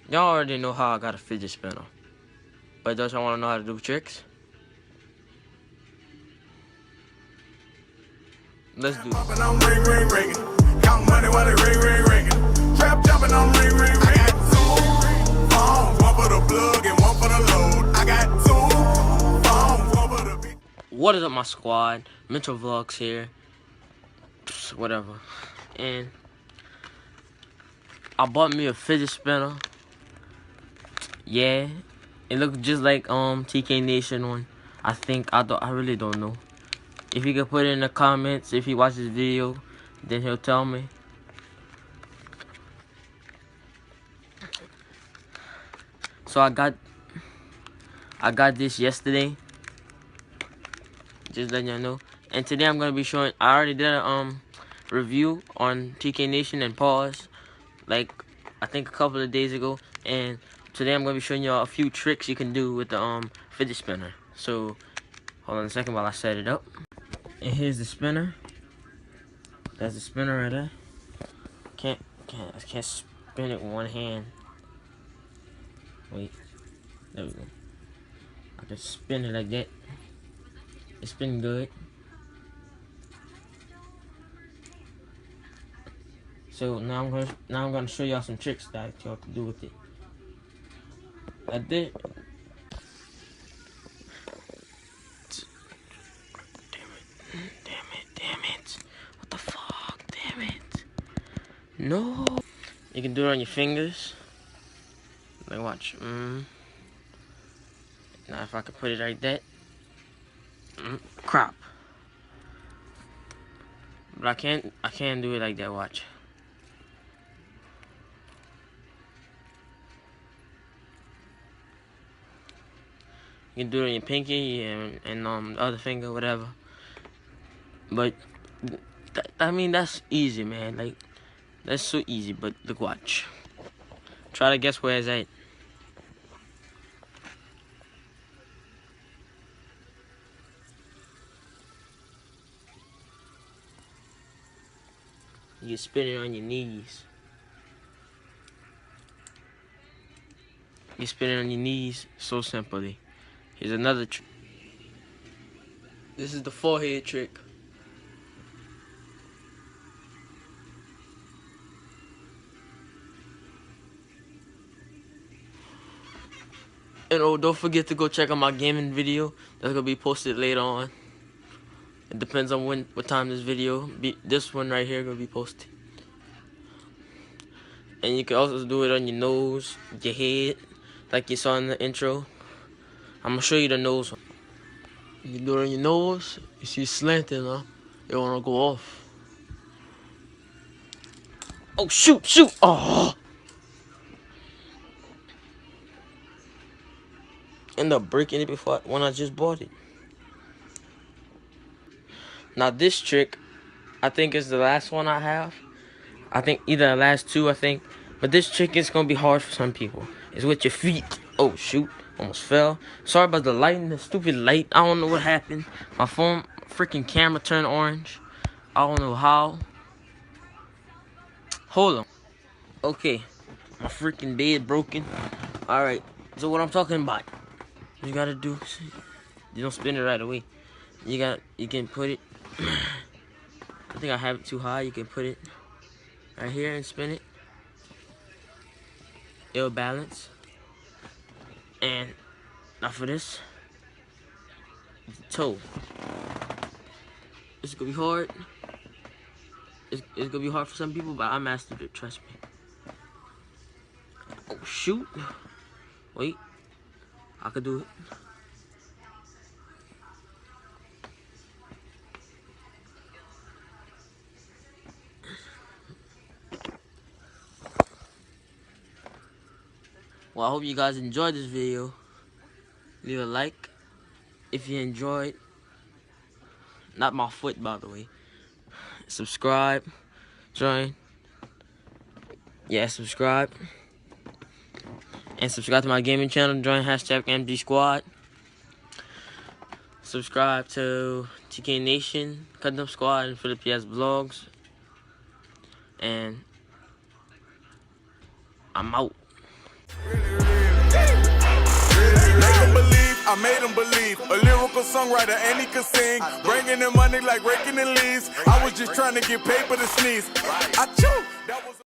Y'all already know how I got a fidget spinner. But don't y'all want to know how to do tricks? Let's do it. I'm ring, ring, ringing. Count money while it ring, ring, ringing. Trap jumping, I'm ring, ring, ringing. I got two phones, one for the plug and one for the load. I got two phones, one for the beat. What is up, my squad? Mental Vlogs here. Whatever. And I bought me a fidget spinner. Yeah, it looked just like TK Nation one. I really don't know. If you could put it in the comments, if he watches this video, then he'll tell me. So I got this yesterday. Just letting y'all know. And today I'm gonna be showing. I already did a review on TK Nation and Pause, like I think a couple of days ago. And today I'm gonna be showing y'all a few tricks you can do with the fidget spinner. So hold on a second while I set it up. And here's the spinner. That's the spinner right there. I can't spin it with one hand. Wait, there we go. I can spin it like that. It's spinning good. So now I'm gonna show y'all some tricks that y'all can do with it. Like this. Damn it. What the fuck? Damn it. No. You can do it on your fingers. Like watch. Now if I could put it like that. Crap. But I can't do it like that, watch. You can do it on your pinky and the other finger, whatever. But I mean that's easy, man. Like that's so easy. But look, watch. Try to guess where it's at. You spin it on your knees. You spin it on your knees so simply. Here's another trick. This is the forehead trick. And oh, don't forget to go check out my gaming video. That's gonna be posted later on. It depends on what time this one right here gonna be posted. And you can also do it on your nose, your head, like you saw in the intro. I'm gonna show you the nose one. You can do it on your nose. You see slanting, huh? It wanna go off. Oh shoot! Oh! End up breaking it when I just bought it. Now this trick, I think is the last one I have. I think either the last two, I think. But this trick is gonna be hard for some people. It's with your feet. Oh shoot, almost fell. Sorry about the lighting, the stupid light. I don't know what happened. My phone, freaking camera turned orange. I don't know how. Hold on. Okay, my freaking bed broken. Alright, so what I'm talking about. You gotta do, you don't spin it right away. You can put it, I think I have it too high. You can put it right here and spin it. It'll balance. And now for this, the toe. It's gonna be hard. It's gonna be hard for some people, but I mastered it, trust me. Oh shoot. Wait. I could do it. Well, I hope you guys enjoyed this video. Leave a like if you enjoyed. Not my foot, by the way. Subscribe. Join. Yeah, subscribe. And subscribe to my gaming channel. Join #MG Squad. Subscribe to TK Nation, Cut Up Squad, and Philip PS Vlogs. And I'm out. Make 'em believe, I made 'em believe. A lyrical songwriter and he could sing. Bringing in money like raking in leaves. I was just trying to get paper to sneeze. I chew. That was